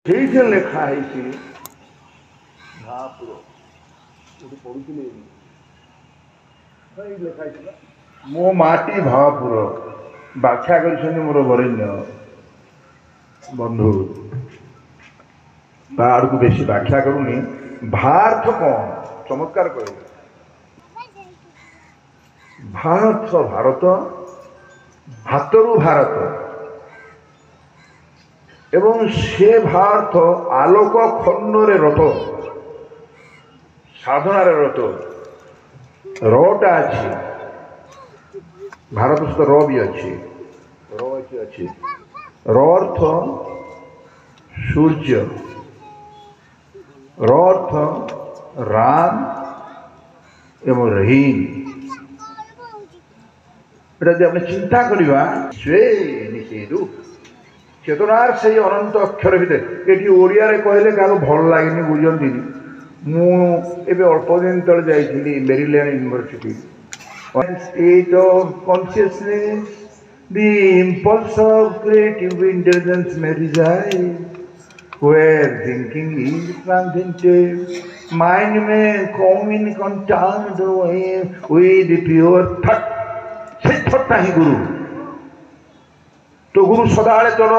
ସେଇଠି ଲେଖା ହେଇଛି ମହାପୁର ଗୋଟେ ପଢୁଥିଲି ଲେଖା ହେଇଥିଲା ମୋ ମାଟି ଭାପୁର ବ୍ୟାଖ୍ୟା କରିଛନ୍ତି ମୋର ବରେଣ୍ୟ ବନ୍ଧୁ। ତା ଆଡ଼କୁ ବେଶୀ ବ୍ୟାଖ୍ୟା କରୁନି। ଭାର୍ଥ କ'ଣ ଚମତ୍କାର କହିଲେ। ଭାର୍ଥ ଭାରତ, ଭାତରୁ ଭାରତ ଏବଂ ସେ ଭାର୍ଥ ଆଲୋକ ଖଣ୍ଡରେ ରତ, ସାଧନାରେ ରତ। ରଟା ଅଛି, ଭାରତ ସହିତ ର ବି ଅଛି, ର ଅଛି। ର ଅର୍ଥ ସୂର୍ଯ୍ୟ, ର ଅର୍ଥ ରାମ ଏବଂ ରହିମ। এটা যদি আপনি চিন্তা করিবা সে নিষেধু চেতনার সেই অনন্ত অক্ষর ভিতরে এটি ওড়িয়ারে কহিলে কাহাকে ভাল লাগেনি বুঝন্তিনি। ମୁଁ ଏବେ ଅଳ୍ପ ଦିନ ତଳେ ଯାଇଥିଲି Maryland university. State of consciousness, the impulse of creative intelligence may reside, where thinking is transcended, mind may come in contact with pure thought। সেই থটটা হি গুরু। তো গুরু সদাବେଳେ ତୋର